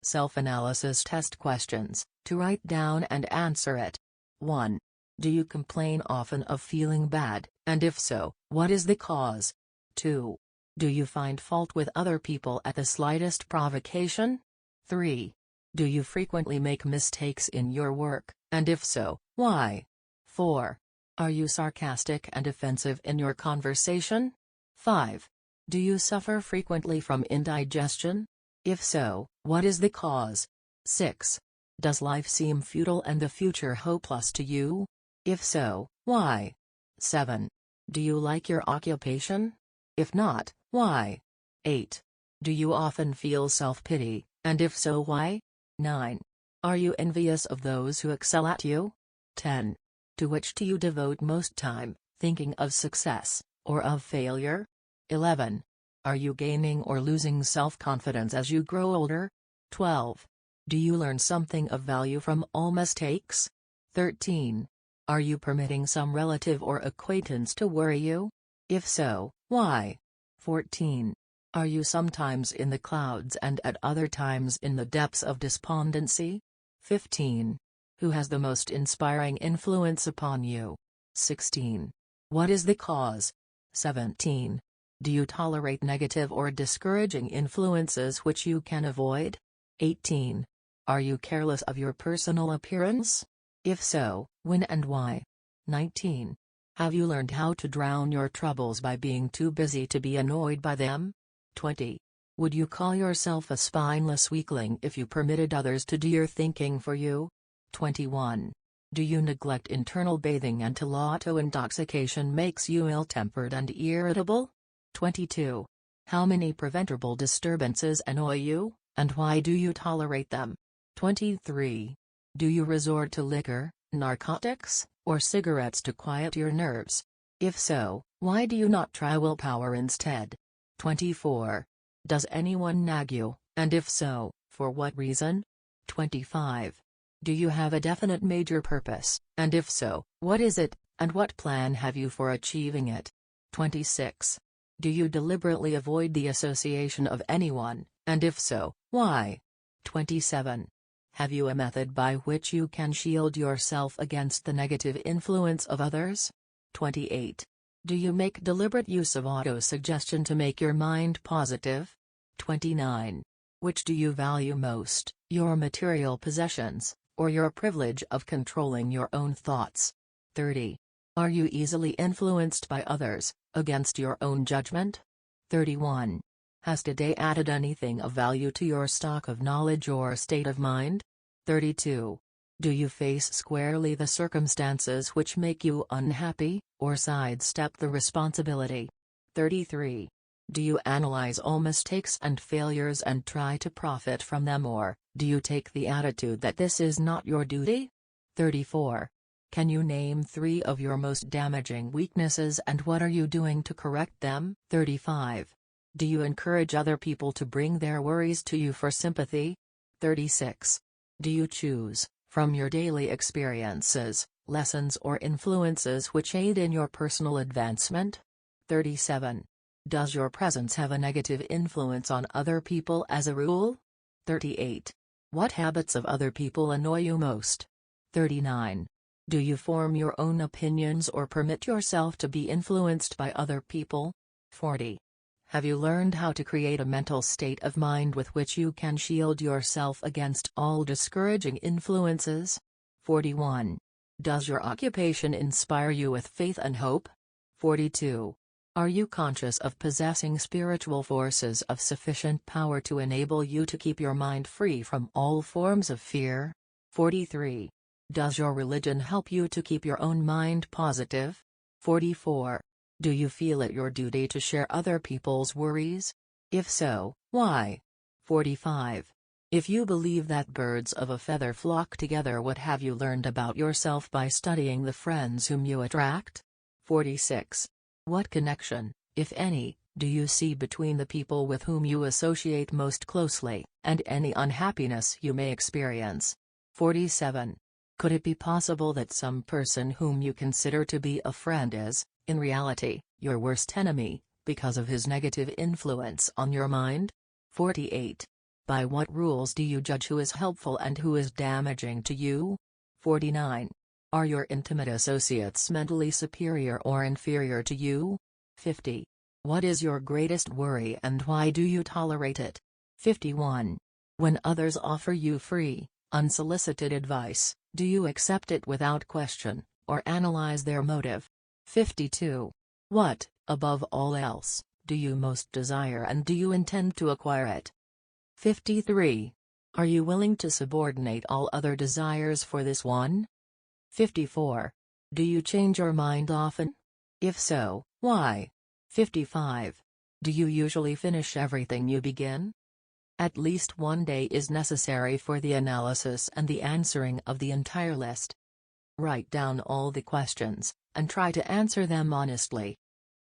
Self-analysis test questions, to write down and answer it. 1. Do you complain often of feeling bad, and if so, what is the cause? 2. Do you find fault with other people at the slightest provocation? 3. Do you frequently make mistakes in your work, and if so, why? 4. Are you sarcastic and offensive in your conversation? 5. Do you suffer frequently from indigestion? If so, what is the cause? 6. Does life seem futile and the future hopeless to you? If so, why? 7. Do you like your occupation? If not, why? 8. Do you often feel self-pity, and if so, why? 9. Are you envious of those who excel at you? 10. To which do you devote most time, thinking of success, or of failure? 11. Are you gaining or losing self-confidence as you grow older? 12. Do you learn something of value from all mistakes? 13. Are you permitting some relative or acquaintance to worry you? If so, why? 14. Are you sometimes in the clouds and at other times in the depths of despondency? 15. Who has the most inspiring influence upon you? 16. What is the cause? 17. Do you tolerate negative or discouraging influences which you can avoid? 18. Are you careless of your personal appearance? If so, when and why? 19. Have you learned how to drown your troubles by being too busy to be annoyed by them? 20. Would you call yourself a spineless weakling if you permitted others to do your thinking for you? 21. Do you neglect internal bathing until auto intoxication makes you ill-tempered and irritable? 22. How many preventable disturbances annoy you, and why do you tolerate them? 23. Do you resort to liquor, narcotics, or cigarettes to quiet your nerves? If so, why do you not try willpower instead? 24. Does anyone nag you, and if so, for what reason? 25. Do you have a definite major purpose, and if so, what is it, and what plan have you for achieving it? 26. Do you deliberately avoid the association of anyone, and if so, why? 27. Have you a method by which you can shield yourself against the negative influence of others? 28. Do you make deliberate use of auto-suggestion to make your mind positive? 29. Which do you value most, your material possessions, or your privilege of controlling your own thoughts? 30. Are you easily influenced by others, against your own judgment? 31. Has today added anything of value to your stock of knowledge or state of mind? 32. Do you face squarely the circumstances which make you unhappy, or sidestep the responsibility? 33. Do you analyze all mistakes and failures and try to profit from them, or do you take the attitude that this is not your duty? 34. Can you name 3 of your most damaging weaknesses and what are you doing to correct them? 35. Do you encourage other people to bring their worries to you for sympathy? 36. Do you choose, from your daily experiences, lessons or influences which aid in your personal advancement? 37. Does your presence have a negative influence on other people as a rule? 38. What habits of other people annoy you most? 39. Do you form your own opinions or permit yourself to be influenced by other people? 40. Have you learned how to create a mental state of mind with which you can shield yourself against all discouraging influences? 41. Does your occupation inspire you with faith and hope? 42. Are you conscious of possessing spiritual forces of sufficient power to enable you to keep your mind free from all forms of fear? 43. Does your religion help you to keep your own mind positive? 44. Do you feel it your duty to share other people's worries? If so, why? 45. If you believe that birds of a feather flock together, what have you learned about yourself by studying the friends whom you attract? 46. What connection, if any, do you see between the people with whom you associate most closely, and any unhappiness you may experience? 47. Could it be possible that some person whom you consider to be a friend is, in reality, your worst enemy, because of his negative influence on your mind? 48. By what rules do you judge who is helpful and who is damaging to you? 49. Are your intimate associates mentally superior or inferior to you? 50. What is your greatest worry and why do you tolerate it? 51. When others offer you free, unsolicited advice, do you accept it without question, or analyze their motive? 52. What, above all else, do you most desire and do you intend to acquire it? 53. Are you willing to subordinate all other desires for this one? 54. Do you change your mind often? If so, why? 55. Do you usually finish everything you begin? At least one day is necessary for the analysis and the answering of the entire list. Write down all the questions, and try to answer them honestly.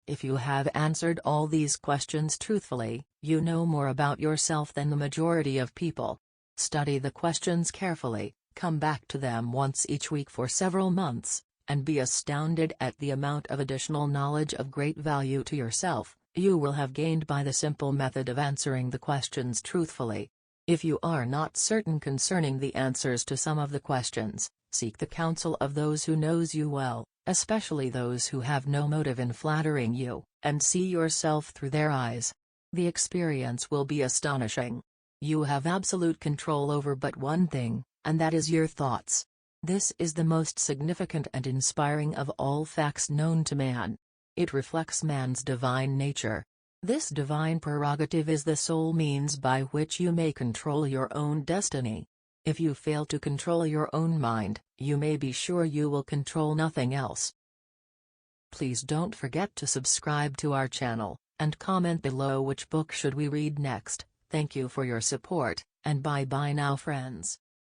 If you have answered all these questions truthfully, you know more about yourself than the majority of people. Study the questions carefully, come back to them once each week for several months, and be astounded at the amount of additional knowledge of great value to yourself you will have gained by the simple method of answering the questions truthfully. If you are not certain concerning the answers to some of the questions, seek the counsel of those who knows you well, especially those who have no motive in flattering you, and see yourself through their eyes. The experience will be astonishing. You have absolute control over but one thing, and that is your thoughts. This is the most significant and inspiring of all facts known to man. It reflects man's divine nature. This divine prerogative is the sole means by which you may control your own destiny. If you fail to control your own mind, you may be sure you will control nothing else. Please don't forget to subscribe to our channel, and comment below which book should we read next. Thank you for your support, and bye-bye now friends.